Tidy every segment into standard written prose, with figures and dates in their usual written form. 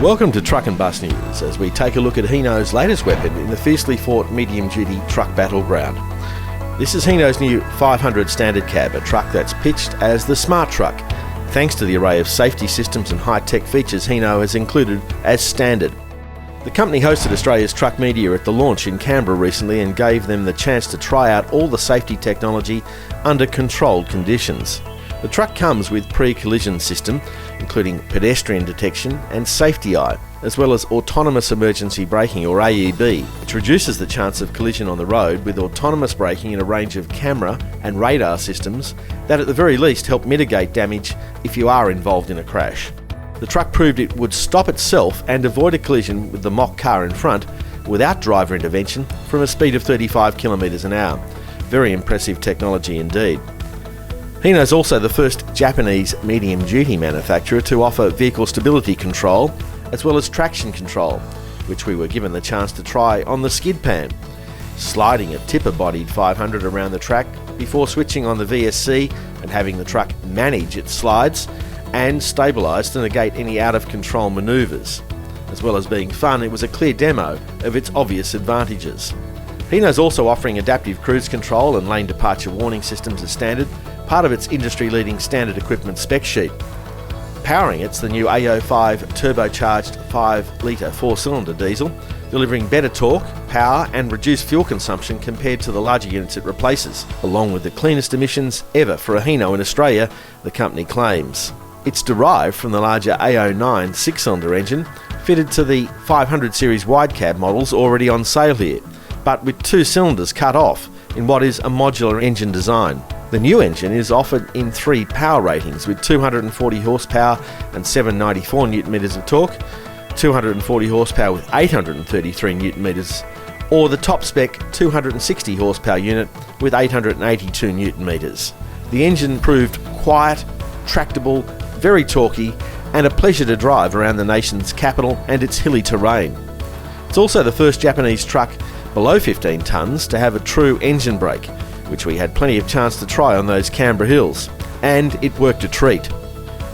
Welcome to Truck and Bus News as we take a look at Hino's latest weapon in the fiercely fought medium-duty truck battleground. This is Hino's new 500 standard cab, a truck that's pitched as the smart truck, thanks to the array of safety systems and high-tech features Hino has included as standard. The company hosted Australia's truck media at the launch in Canberra recently and gave them the chance to try out all the safety technology under controlled conditions. The truck comes with pre-collision system, including pedestrian detection and safety eye, as well as autonomous emergency braking or AEB, which reduces the chance of collision on the road with autonomous braking in a range of camera and radar systems that at the very least help mitigate damage if you are involved in a crash. The truck proved it would stop itself and avoid a collision with the mock car in front without driver intervention from a speed of 35 kilometres an hour. Very impressive technology indeed. Hino is also the first Japanese medium-duty manufacturer to offer vehicle stability control as well as traction control, which we were given the chance to try on the skid pan, sliding a tipper-bodied 500 around the track before switching on the VSC and having the truck manage its slides and stabilise to negate any out-of-control manoeuvres. As well as being fun, it was a clear demo of its obvious advantages. Hino's also offering adaptive cruise control and lane departure warning systems as standard, part of its industry-leading standard equipment spec sheet. Powering it's the new AO5 turbocharged 5-litre 4-cylinder diesel, delivering better torque, power and reduced fuel consumption compared to the larger units it replaces, along with the cleanest emissions ever for a Hino in Australia, the company claims. It's derived from the larger AO9 6-cylinder engine fitted to the 500 series wide cab models already on sale here, but with 2 cylinders cut off in what is a modular engine design. The new engine is offered in 3 power ratings with 240 horsepower and 794 Nm of torque, 240 horsepower with 833 Nm, or the top spec 260 horsepower unit with 882 Nm. The engine proved quiet, tractable, very torquey, and a pleasure to drive around the nation's capital and its hilly terrain. It's also the first Japanese truck below 15 tonnes to have a true engine brake, which we had plenty of chance to try on those Canberra hills, and it worked a treat.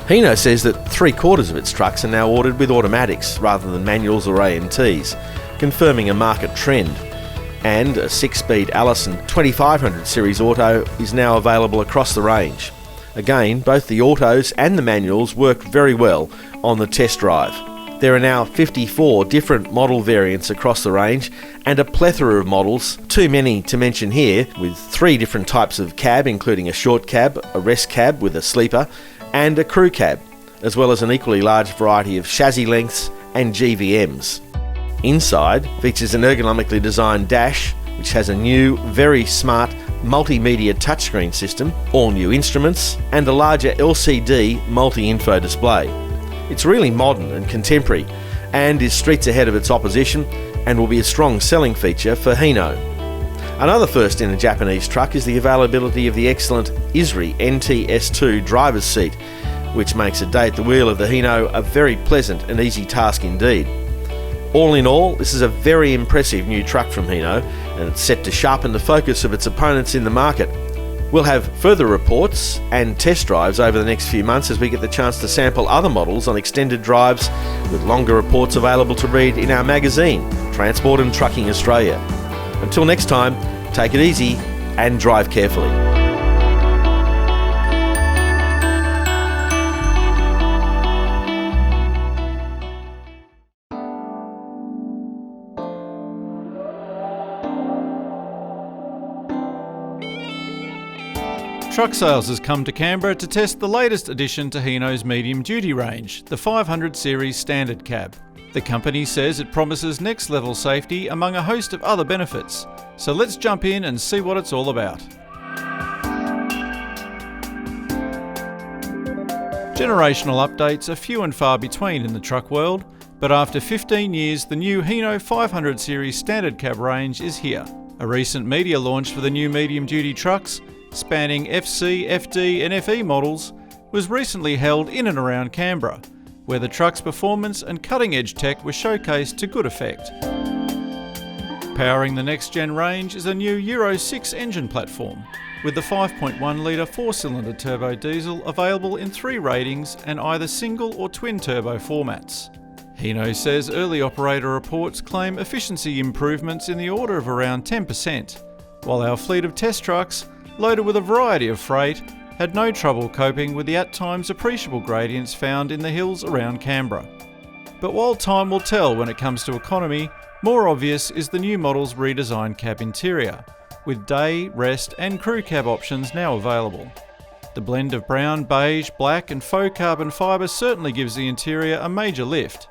Hino says that 3/4 of its trucks are now ordered with automatics rather than manuals or AMTs, confirming a market trend. And a 6-speed Allison 2500 series auto is now available across the range. Again, both the autos and the manuals worked very well on the test drive. There are now 54 different model variants across the range and a plethora of models, too many to mention here, with 3 different types of cab, including a short cab, a rest cab with a sleeper, and a crew cab, as well as an equally large variety of chassis lengths and GVMs. Inside features an ergonomically designed dash, which has a new, very smart multimedia touchscreen system, all new instruments, and a larger LCD multi-info display. It's really modern and contemporary and is streets ahead of its opposition and will be a strong selling feature for Hino. Another first in a Japanese truck is the availability of the excellent ISRI NTS2 driver's seat, which makes a day at the wheel of the Hino a very pleasant and easy task indeed. All in all, this is a very impressive new truck from Hino, and it's set to sharpen the focus of its opponents in the market. We'll have further reports and test drives over the next few months as we get the chance to sample other models on extended drives, with longer reports available to read in our magazine, Transport and Trucking Australia. Until next time, take it easy and drive carefully. Truck Sales has come to Canberra to test the latest addition to Hino's medium-duty range, the 500 series standard cab. The company says it promises next-level safety among a host of other benefits. So let's jump in and see what it's all about. Generational updates are few and far between in the truck world, but after 15 years, the new Hino 500 series standard cab range is here. A recent media launch for the new medium-duty trucks, spanning FC, FD and FE models, was recently held in and around Canberra, where the truck's performance and cutting-edge tech were showcased to good effect. Powering the next-gen range is a new Euro 6 engine platform, with the 5.1 litre 4-cylinder turbo diesel available in 3 ratings and either single or twin turbo formats. Hino says early operator reports claim efficiency improvements in the order of around 10%, while our fleet of test trucks, loaded with a variety of freight, had no trouble coping with the at times appreciable gradients found in the hills around Canberra. But while time will tell when it comes to economy, more obvious is the new model's redesigned cab interior, with day, rest and crew cab options now available. The blend of brown, beige, black and faux carbon fibre certainly gives the interior a major lift,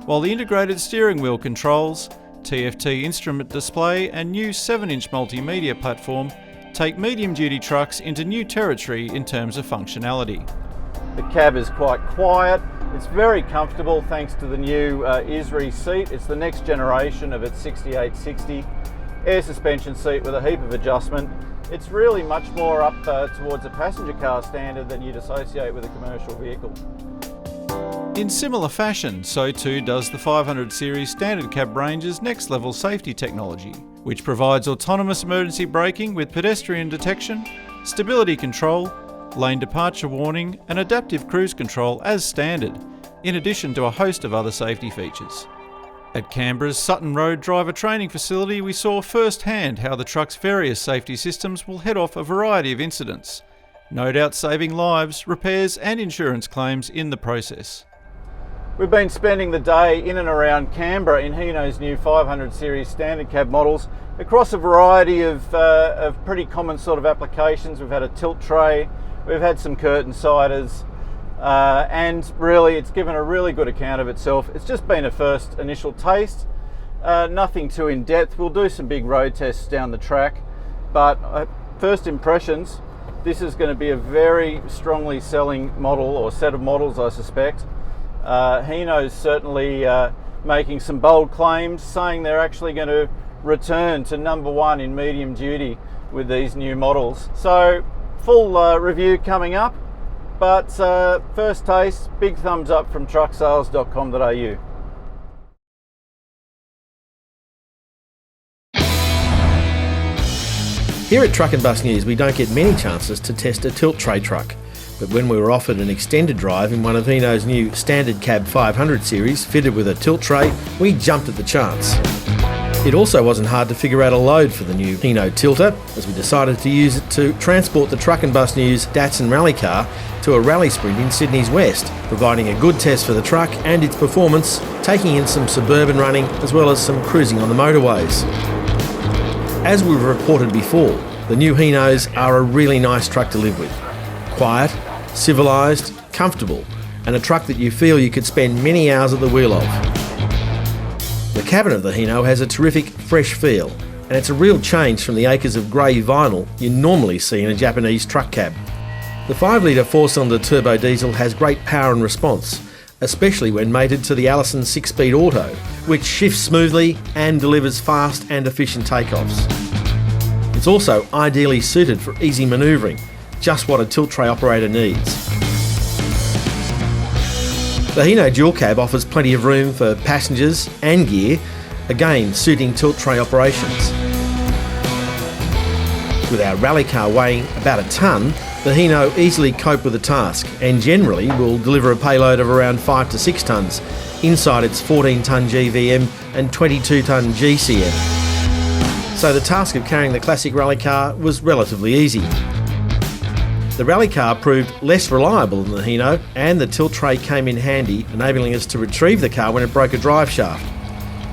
while the integrated steering wheel controls, TFT instrument display and new 7-inch multimedia platform take medium-duty trucks into new territory in terms of functionality. The cab is quite quiet, it's very comfortable thanks to the new ISRI seat. It's the next generation of its 6860 air suspension seat with a heap of adjustment. It's really much more up towards a passenger car standard than you'd associate with a commercial vehicle. In similar fashion, so too does the 500 series standard cab range's next level safety technology, which provides autonomous emergency braking with pedestrian detection, stability control, lane departure warning and adaptive cruise control as standard, in addition to a host of other safety features. At Canberra's Sutton Road driver training facility, we saw firsthand how the truck's various safety systems will head off a variety of incidents, no doubt saving lives, repairs and insurance claims in the process. We've been spending the day in and around Canberra in Hino's new 500 series standard cab models across a variety of pretty common sort of applications. We've had a tilt tray, we've had some curtain siders, and really it's given a really good account of itself. It's just been a first initial taste, nothing too in depth. We'll do some big road tests down the track, but first impressions, this is going to be a very strongly selling model or set of models, I suspect. Hino's certainly making some bold claims, saying they're actually going to return to number one in medium duty with these new models. So full review coming up, but first taste, big thumbs up from trucksales.com.au. Here at Truck and Bus News, we don't get many chances to test a tilt tray truck. But when we were offered an extended drive in one of Hino's new standard cab 500 series fitted with a tilt tray, we jumped at the chance. It also wasn't hard to figure out a load for the new Hino Tilter, as we decided to use it to transport the Truck and Bus News Datsun rally car to a rally sprint in Sydney's west, providing a good test for the truck and its performance, taking in some suburban running as well as some cruising on the motorways. As we've reported before, the new Hinos are a really nice truck to live with. Quiet, civilised, comfortable, and a truck that you feel you could spend many hours at the wheel of. The cabin of the Hino has a terrific fresh feel, and it's a real change from the acres of grey vinyl you normally see in a Japanese truck cab. The 5-litre 4-cylinder turbo diesel has great power and response, especially when mated to the Allison 6-speed auto, which shifts smoothly and delivers fast and efficient takeoffs. It's also ideally suited for easy manoeuvring, just what a tilt tray operator needs. The Hino dual cab offers plenty of room for passengers and gear, again suiting tilt tray operations. With our rally car weighing about a tonne, the Hino easily cope with the task and generally will deliver a payload of around 5 to 6 tonnes inside its 14-tonne GVM and 22-tonne GCM. So the task of carrying the classic rally car was relatively easy. The rally car proved less reliable than the Hino, and the tilt tray came in handy, enabling us to retrieve the car when it broke a drive shaft.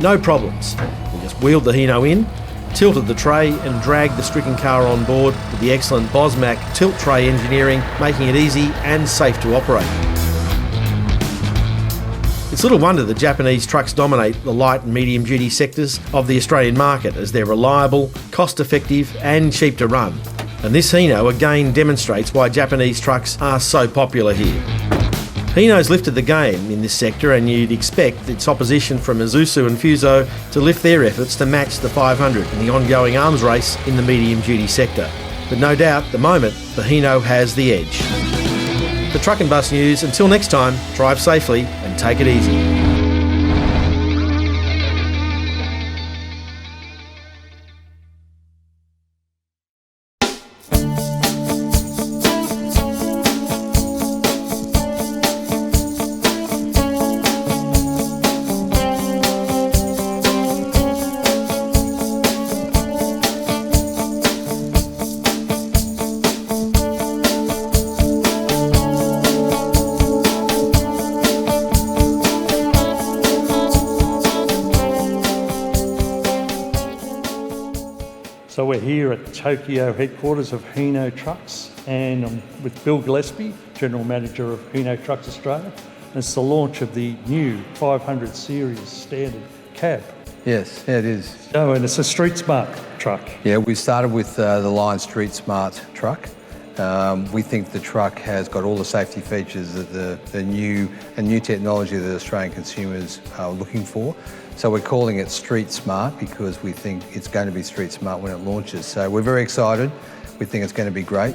No problems. We just wheeled the Hino in, tilted the tray and dragged the stricken car on board with the excellent Bosmac tilt tray engineering, making it easy and safe to operate. It's little wonder that Japanese trucks dominate the light and medium duty sectors of the Australian market, as they're reliable, cost effective and cheap to run. And this Hino again demonstrates why Japanese trucks are so popular here. Hino's lifted the game in this sector, and you'd expect its opposition from Isuzu and Fuso to lift their efforts to match the 500 in the ongoing arms race in the medium-duty sector. But no doubt, at the moment, the Hino has the edge. For Truck and Bus News, until next time, drive safely and take it easy. So we're here at Tokyo headquarters of Hino Trucks, and I'm with Bill Gillespie, General Manager of Hino Trucks Australia. And it's the launch of the new 500 series standard cab. Yes, yeah, it is. Oh, and it's a Street Smart truck. Yeah, we started with the line Street Smart truck. We think the truck has got all the safety features that the new technology that Australian consumers are looking for. So we're calling it Street Smart because we think it's going to be street smart when it launches. So we're very excited. We think it's going to be great.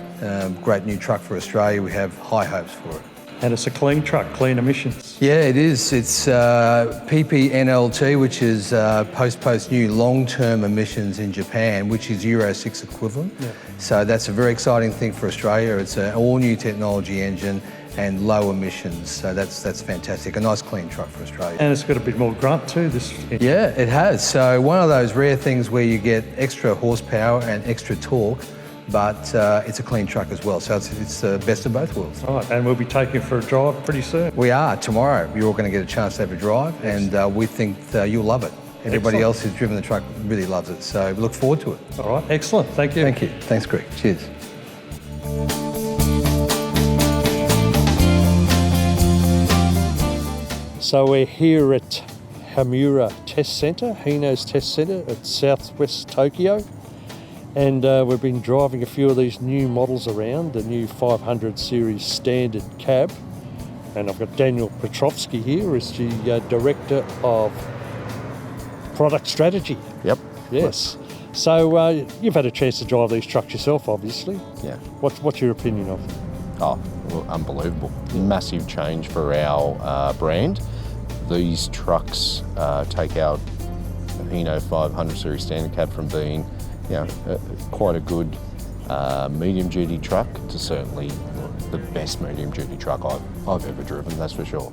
Great new truck for Australia. We have high hopes for it. And it's a clean truck, clean emissions. Yeah, it is. It's PPNLT, which is post new long-term emissions in Japan, which is Euro 6 equivalent. Yeah. So that's a very exciting thing for Australia. It's an all-new technology engine and low emissions. So that's fantastic. A nice clean truck for Australia. And it's got a bit more grunt too, this engine. Yeah, it has. So one of those rare things where you get extra horsepower and extra torque, but it's a clean truck as well. So it's the best of both worlds. All right, and we'll be taking it for a drive pretty soon. We are. Tomorrow, you're all going to get a chance to have a drive, and we think you'll love it. Everybody else who's driven the truck really loves it. So we look forward to it. All right, excellent. Thank you. Thank you. Thanks, Greg. Cheers. So we're here at Hamura Test Centre, Hino's Test Centre at southwest Tokyo. And we've been driving a few of these new models around, the new 500 series standard cab. And I've got Daniel Petrovsky here as the Director of Product Strategy. Yep. Yes. So you've had a chance to drive these trucks yourself, obviously. Yeah. What's your opinion of them? Oh, well, unbelievable. Massive change for our brand. These trucks take our Hino 500 series standard cab from being quite a good medium-duty truck to certainly the best medium-duty truck I've ever driven, that's for sure.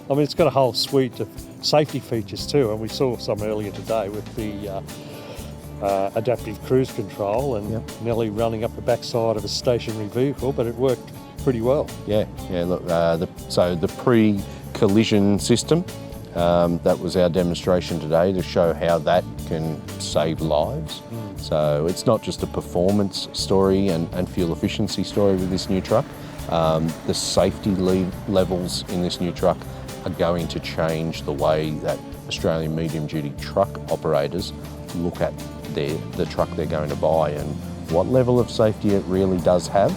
I mean, it's got a whole suite of safety features too, and we saw some earlier today with the adaptive cruise control and nearly running up the backside of a stationary vehicle, but it worked pretty well. Yeah. Look, so the pre-collision system, that was our demonstration today to show how that can save lives. So it's not just a performance story and fuel efficiency story with this new truck. The safety levels in this new truck are going to change the way that Australian medium-duty truck operators look at the truck they're going to buy and what level of safety it really does have,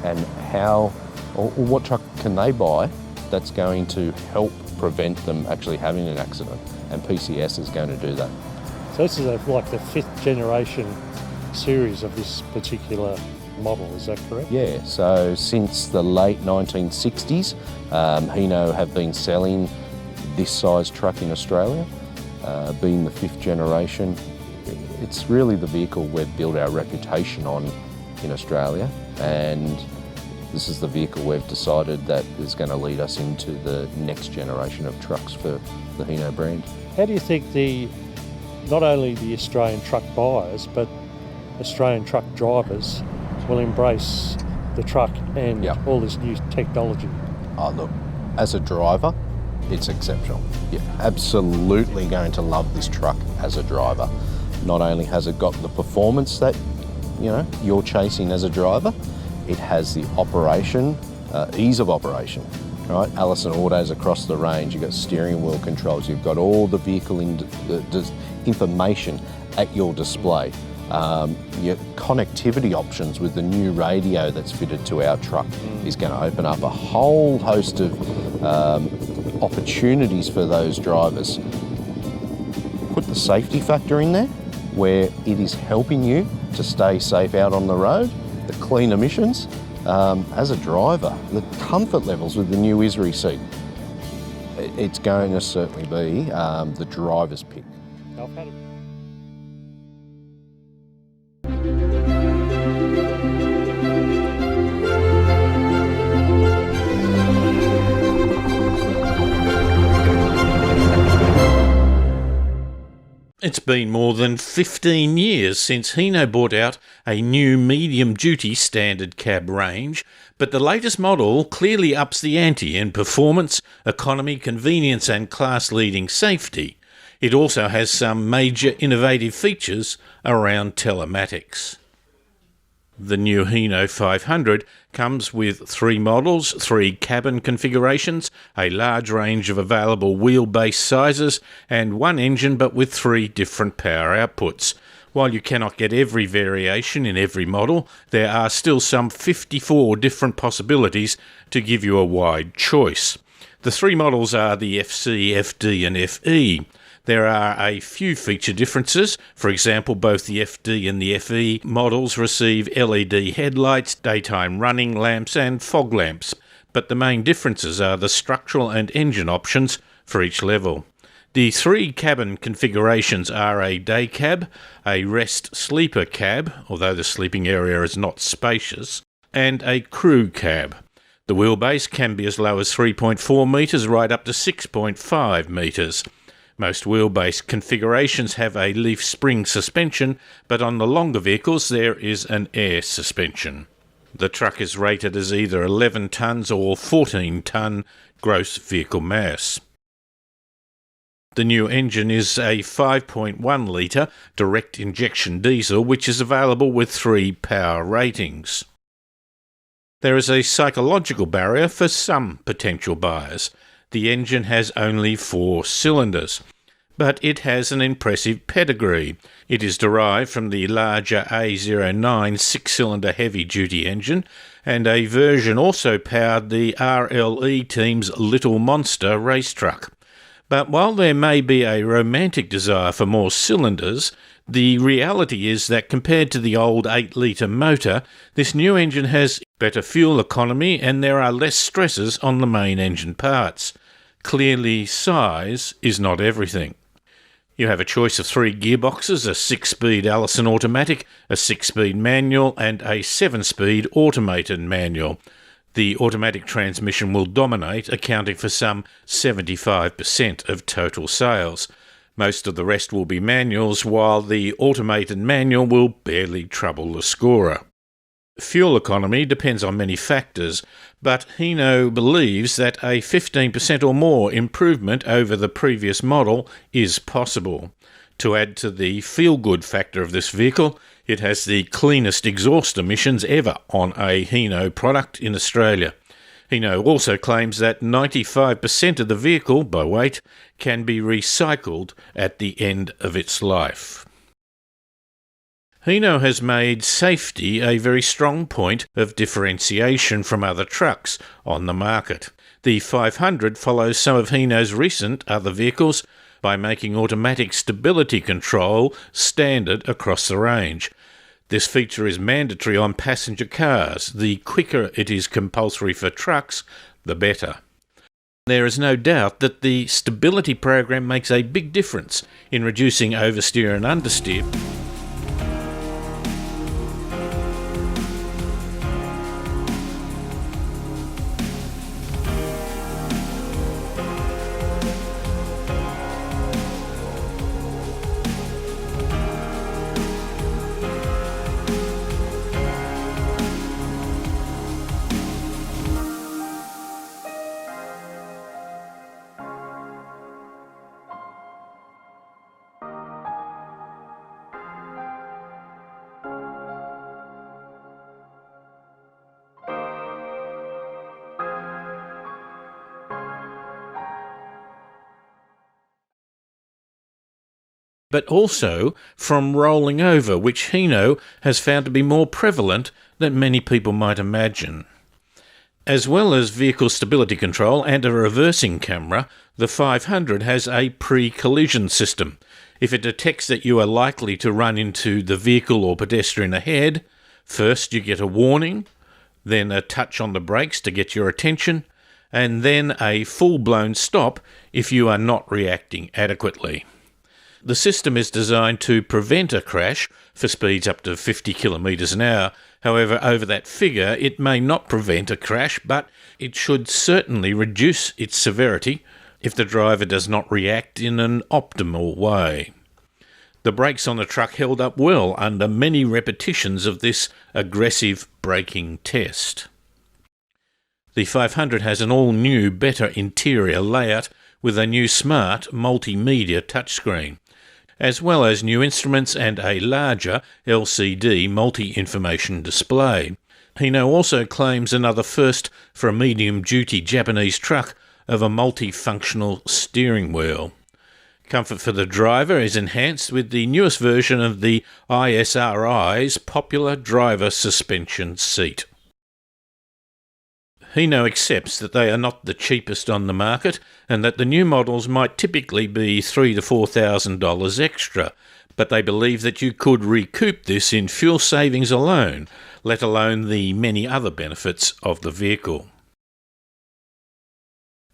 and how or what truck can they buy that's going to help prevent them actually having an accident, and PCS is going to do that. So this is like the 5th generation series of this particular model, is that correct? Yeah, so since the late 1960s, Hino have been selling this size truck in Australia, being the 5th generation. It's really the vehicle we've built our reputation on in Australia, and this is the vehicle we've decided that is going to lead us into the next generation of trucks for the Hino brand. How do you think not only the Australian truck buyers, but Australian truck drivers will embrace the truck and all this new technology? Oh, look, as a driver, it's exceptional. You're absolutely going to love this truck as a driver. Not only has it got the performance that you're chasing as a driver, it has the operation, ease of operation, right? Allison Autos across the range, you've got steering wheel controls, you've got all the vehicle information at your display. Your connectivity options with the new radio that's fitted to our truck is going to open up a whole host of opportunities for those drivers. Put the safety factor in there, where it is helping you to stay safe out on the road, the clean emissions. As a driver, the comfort levels with the new ISRI seat, it's going to certainly be the driver's pick. It's been more than 15 years since Hino brought out a new medium-duty standard cab range, but the latest model clearly ups the ante in performance, economy, convenience and class-leading safety. It also has some major innovative features around telematics. The new Hino 500 comes with 3 models, 3 cabin configurations, a large range of available wheelbase sizes, and 1 engine but with 3 different power outputs. While you cannot get every variation in every model, there are still some 54 different possibilities to give you a wide choice. The 3 models are the FC, FD and FE. There are a few feature differences. For example, both the FD and the FE models receive LED headlights, daytime running lamps and fog lamps, but the main differences are the structural and engine options for each level. The 3 cabin configurations are a day cab, a rest sleeper cab, although the sleeping area is not spacious, and a crew cab. The wheelbase can be as low as 3.4 metres right up to 6.5 metres. Most wheelbase configurations have a leaf spring suspension, but on the longer vehicles there is an air suspension. The truck is rated as either 11 tonnes or 14 tonne gross vehicle mass. The new engine is a 5.1 litre direct injection diesel, which is available with 3 power ratings. There is a psychological barrier for some potential buyers. The engine has only 4 cylinders, but it has an impressive pedigree. It is derived from the larger A09 6-cylinder heavy-duty engine, and a version also powered the RLE team's Little Monster race truck. But while there may be a romantic desire for more cylinders, the reality is that compared to the old 8-litre motor, this new engine has better fuel economy and there are less stresses on the main engine parts. Clearly, size is not everything. You have a choice of 3 gearboxes, a 6-speed Allison automatic, a 6-speed manual and a 7-speed automated manual. The automatic transmission will dominate, accounting for some 75% of total sales. Most of the rest will be manuals, while the automated manual will barely trouble the scorer. Fuel economy depends on many factors, but Hino believes that a 15% or more improvement over the previous model is possible. To add to the feel-good factor of this vehicle, it has the cleanest exhaust emissions ever on a Hino product in Australia. Hino also claims that 95% of the vehicle, by weight, can be recycled at the end of its life. Hino has made safety a very strong point of differentiation from other trucks on the market. The 500 follows some of Hino's recent other vehicles by making automatic stability control standard across the range. This feature is mandatory on passenger cars. The quicker it is compulsory for trucks, the better. There is no doubt that the stability program makes a big difference in reducing oversteer and understeer. But also from rolling over, which Hino has found to be more prevalent than many people might imagine. As well as vehicle stability control and a reversing camera, the 500 has a pre-collision system. If it detects that you are likely to run into the vehicle or pedestrian ahead, first you get a warning, then a touch on the brakes to get your attention, and then a full-blown stop if you are not reacting adequately. The system is designed to prevent a crash for speeds up to 50 kilometres an hour. However, over that figure, it may not prevent a crash, but it should certainly reduce its severity if the driver does not react in an optimal way. The brakes on the truck held up well under many repetitions of this aggressive braking test. The 500 has an all-new, better interior layout with a new smart multimedia touchscreen, as well as new instruments and a larger LCD multi-information display. Hino also claims another first for a medium-duty Japanese truck of a multifunctional steering wheel. Comfort for the driver is enhanced with the newest version of the ISRI's popular driver suspension seat. Hino accepts that they are not the cheapest on the market and that the new models might typically be $3,000 to $4,000 extra, but they believe that you could recoup this in fuel savings alone, let alone the many other benefits of the vehicle.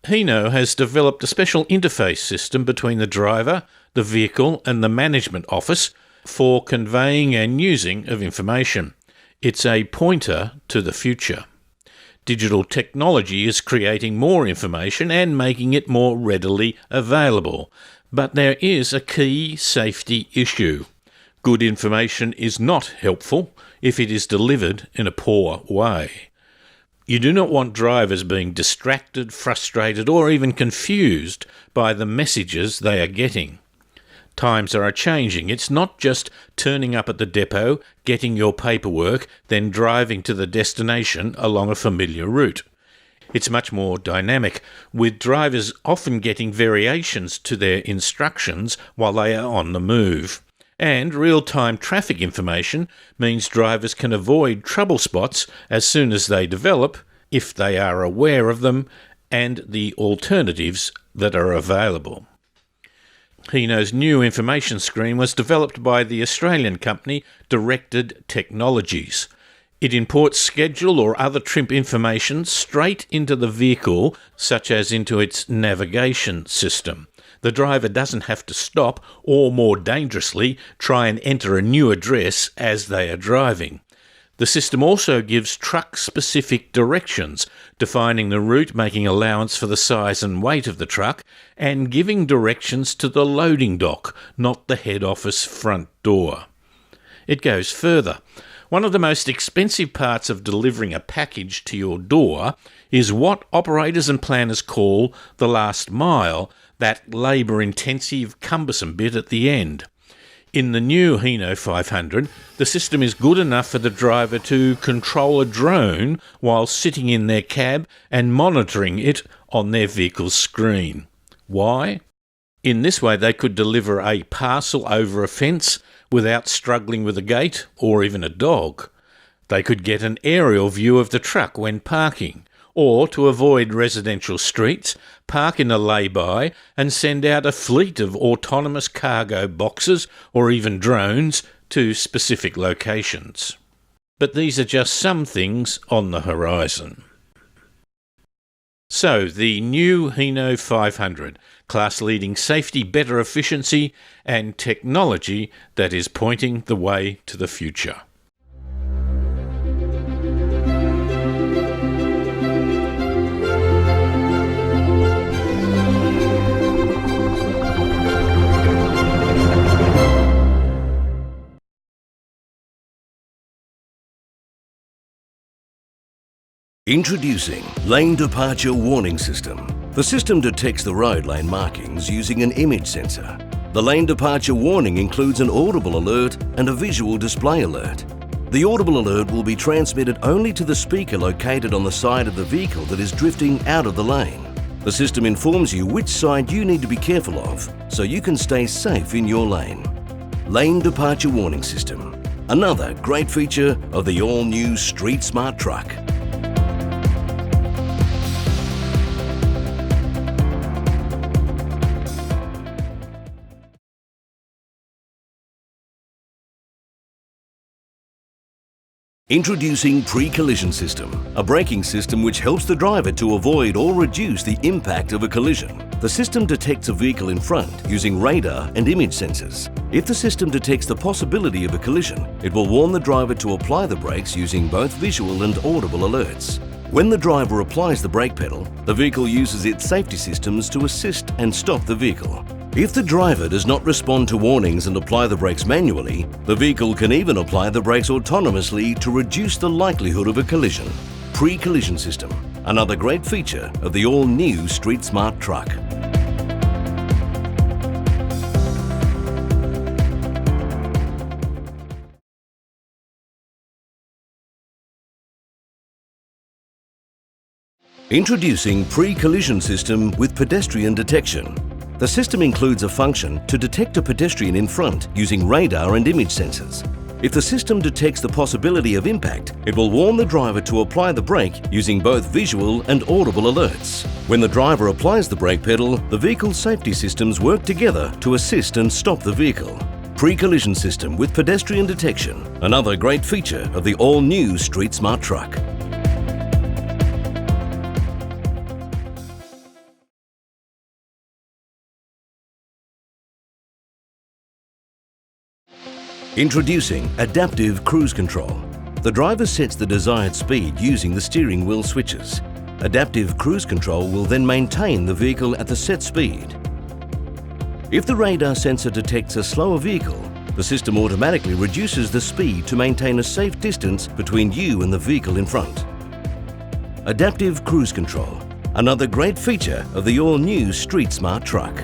Hino has developed a special interface system between the driver, the vehicle and the management office for conveying and using of information. It's a pointer to the future. Digital technology is creating more information and making it more readily available. But there is a key safety issue. Good information is not helpful if it is delivered in a poor way. You do not want drivers being distracted, frustrated, or even confused by the messages they are getting. Times are changing. It's not just turning up at the depot, getting your paperwork, then driving to the destination along a familiar route. It's much more dynamic, with drivers often getting variations to their instructions while they are on the move. And real-time traffic information means drivers can avoid trouble spots as soon as they develop, if they are aware of them, and the alternatives that are available. Hino's new information screen was developed by the Australian company Directed Technologies. It imports schedule or other trip information straight into the vehicle, such as into its navigation system. The driver doesn't have to stop or, more dangerously, try and enter a new address as they are driving. The system also gives truck-specific directions, defining the route, making allowance for the size and weight of the truck, and giving directions to the loading dock, not the head office front door. It goes further. One of the most expensive parts of delivering a package to your door is what operators and planners call the last mile, that labour-intensive, cumbersome bit at the end. In the new Hino 500, the system is good enough for the driver to control a drone while sitting in their cab and monitoring it on their vehicle's screen. Why? In this way, they could deliver a parcel over a fence without struggling with a gate or even a dog. They could get an aerial view of the truck when parking, or, to avoid residential streets, park in a lay-by and send out a fleet of autonomous cargo boxes or even drones to specific locations. But these are just some things on the horizon. So, the new Hino 500, class-leading safety, better efficiency and technology that is pointing the way to the future. Introducing Lane Departure Warning System. The system detects the road lane markings using an image sensor. The lane departure warning includes an audible alert and a visual display alert. The audible alert will be transmitted only to the speaker located on the side of the vehicle that is drifting out of the lane. The system informs you which side you need to be careful of so you can stay safe in your lane. Lane Departure Warning System. Another great feature of the all-new Street Smart truck. Introducing Pre-Collision System, a braking system which helps the driver to avoid or reduce the impact of a collision. The system detects a vehicle in front using radar and image sensors. If the system detects the possibility of a collision, it will warn the driver to apply the brakes using both visual and audible alerts. When the driver applies the brake pedal, the vehicle uses its safety systems to assist and stop the vehicle. If the driver does not respond to warnings and apply the brakes manually, the vehicle can even apply the brakes autonomously to reduce the likelihood of a collision. Pre-collision system, another great feature of the all-new Street Smart truck. Introducing pre-collision system with pedestrian detection. The system includes a function to detect a pedestrian in front using radar and image sensors. If the system detects the possibility of impact, it will warn the driver to apply the brake using both visual and audible alerts. When the driver applies the brake pedal, the vehicle safety systems work together to assist and stop the vehicle. Pre-collision system with pedestrian detection, another great feature of the all-new Street Smart truck. Introducing Adaptive Cruise Control. The driver sets the desired speed using the steering wheel switches. Adaptive Cruise Control will then maintain the vehicle at the set speed. If the radar sensor detects a slower vehicle, the system automatically reduces the speed to maintain a safe distance between you and the vehicle in front. Adaptive Cruise Control, another great feature of the all-new Street Smart truck.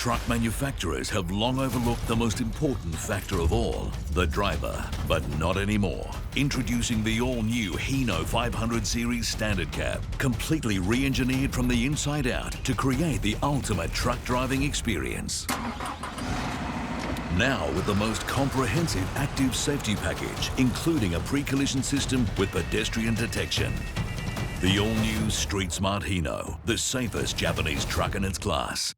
Truck manufacturers have long overlooked the most important factor of all, the driver, but not anymore. Introducing the all-new Hino 500 Series Standard Cab, completely re-engineered from the inside out to create the ultimate truck driving experience. Now with the most comprehensive active safety package, including a pre-collision system with pedestrian detection. The all-new Street Smart Hino, the safest Japanese truck in its class.